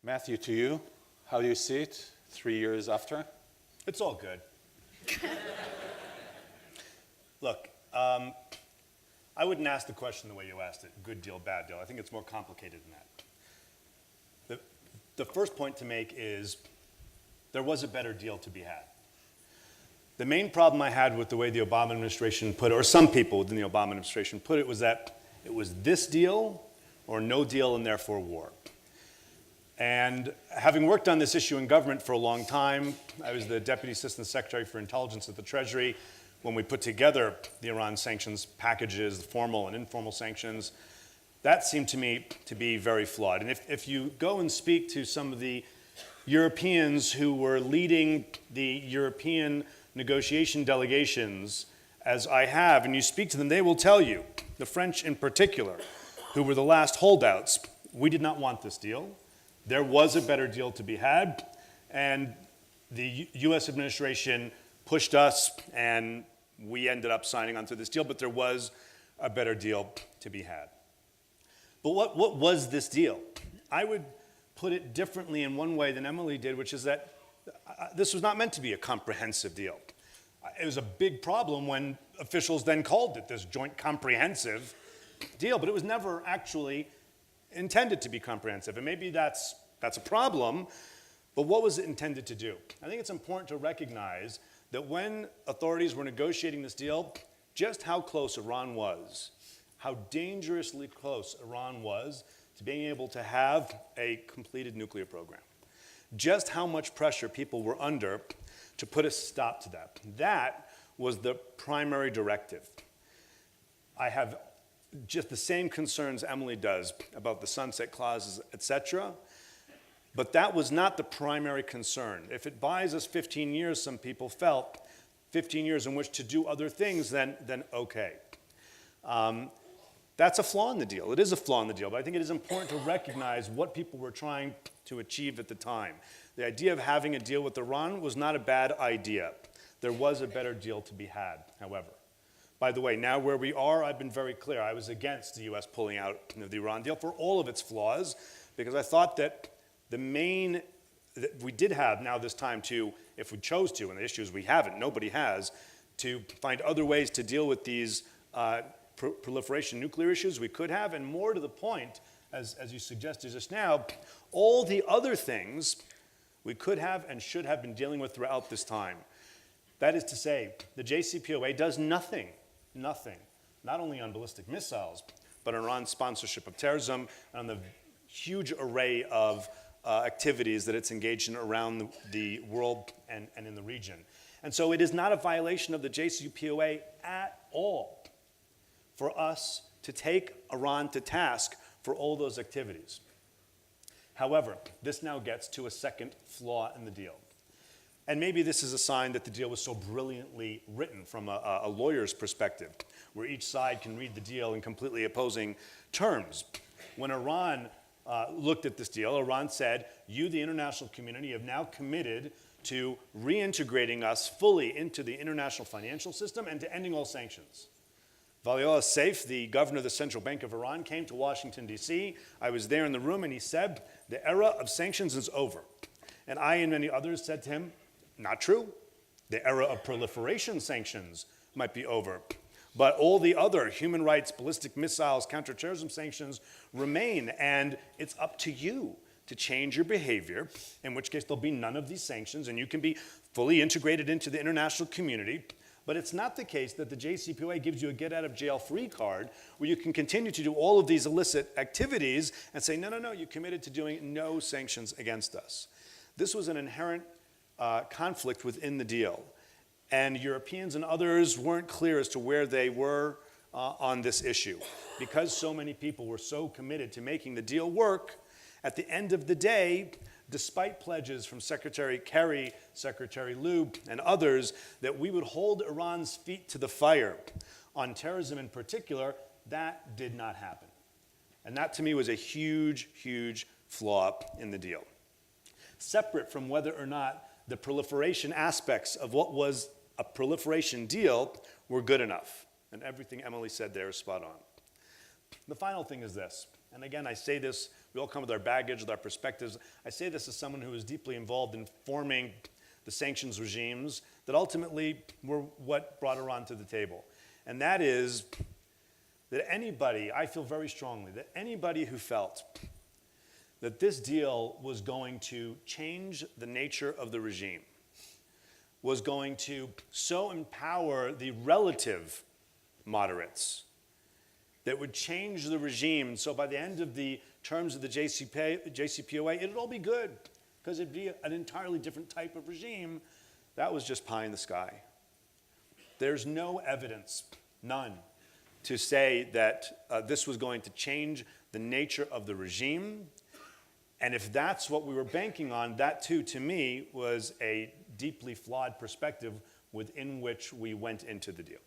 Matthew, to you, how do you see it 3 years after? It's all good. Look, I wouldn't ask the question the way you asked it, good deal, bad deal. I think it's more complicated than that. The first point to make is there was a better deal to be had. The main problem I had with the way the Obama administration put it, or some people within the Obama administration put it, was that it was this deal or no deal and therefore war. And having worked on this issue in government for a long time, I was the Deputy Assistant Secretary for Intelligence at the Treasury when we put together the Iran sanctions packages, the formal and informal sanctions. That seemed to me to be very flawed. And if you go and speak to some of the Europeans who were leading the European negotiation delegations, as I have, and you speak to them, they will tell you, the French in particular, who were the last holdouts, we did not want this deal. There was a better deal to be had, and the US administration pushed us, and we ended up signing onto this deal, but there was a better deal to be had. But what was this deal? I would put it differently in one way than Emily did, which is that this was not meant to be a comprehensive deal. It was a big problem when officials then called it this joint comprehensive deal, but it was never actually intended to be comprehensive. And maybe that's a problem, but what was it intended to do? I think it's important to recognize that when authorities were negotiating this deal, just how close Iran was, how dangerously close Iran was to being able to have a completed nuclear program. Just how much pressure people were under to put a stop to that. That was the primary directive. I have just the same concerns Emily does about the sunset clauses, etc. But that was not the primary concern. If it buys us 15 years, some people felt, 15 years in which to do other things, then okay. That's a flaw in the deal. It is a flaw in the deal, but I think it is important to recognize what people were trying to achieve at the time. The idea of having a deal with Iran was not a bad idea. There was a better deal to be had, however. By the way, now where we are, I've been very clear. I was against the US pulling out of the Iran deal for all of its flaws, because I thought that that we did have now this time to, if we chose to, and the issue is we haven't, nobody has, to find other ways to deal with these proliferation nuclear issues we could have, and more to the point, as you suggested just now, all the other things we could have and should have been dealing with throughout this time. That is to say, the JCPOA does nothing, not only on ballistic missiles, but on Iran's sponsorship of terrorism, and on the huge array of activities that it's engaged in around the world and in the region. And so it is not a violation of the JCPOA at all for us to take Iran to task for all those activities. However, this now gets to a second flaw in the deal. And maybe this is a sign that the deal was so brilliantly written from a lawyer's perspective, where each side can read the deal in completely opposing terms. When Iran looked at this deal, Iran said, you, the international community, have now committed to reintegrating us fully into the international financial system and to ending all sanctions. Valiollah Saif, the governor of the Central Bank of Iran, came to Washington, D.C. I was there in the room, and he said, the era of sanctions is over. And I and many others said to him, not true. The era of proliferation sanctions might be over. But all the other human rights, ballistic missiles, counterterrorism sanctions remain, and it's up to you to change your behavior, in which case there'll be none of these sanctions, and you can be fully integrated into the international community. But it's not the case that the JCPOA gives you a get-out-of-jail-free card where you can continue to do all of these illicit activities and say, no, you committed to doing no sanctions against us. This was an inherent conflict within the deal. And Europeans and others weren't clear as to where they were on this issue. Because so many people were so committed to making the deal work, at the end of the day, despite pledges from Secretary Kerry, Secretary Lew, and others, that we would hold Iran's feet to the fire on terrorism in particular, that did not happen. And that, to me, was a huge, huge flaw in the deal. Separate from whether or not the proliferation aspects of what was a proliferation deal were good enough. And everything Emily said there is spot on. The final thing is this, and again, I say this We all come with our baggage, with our perspectives. I say this as someone who was deeply involved in forming the sanctions regimes that ultimately were what brought Iran to the table. And that is that anybody, I feel very strongly, that anybody who felt that this deal was going to change the nature of the regime, was going to so empower the relative moderates, that would change the regime, so by the end of the terms of the JCPOA, it'd all be good, because it'd be an entirely different type of regime. That was just pie in the sky. There's no evidence, none, to say that this was going to change the nature of the regime. And if that's what we were banking on, that too, to me, was a deeply flawed perspective within which we went into the deal.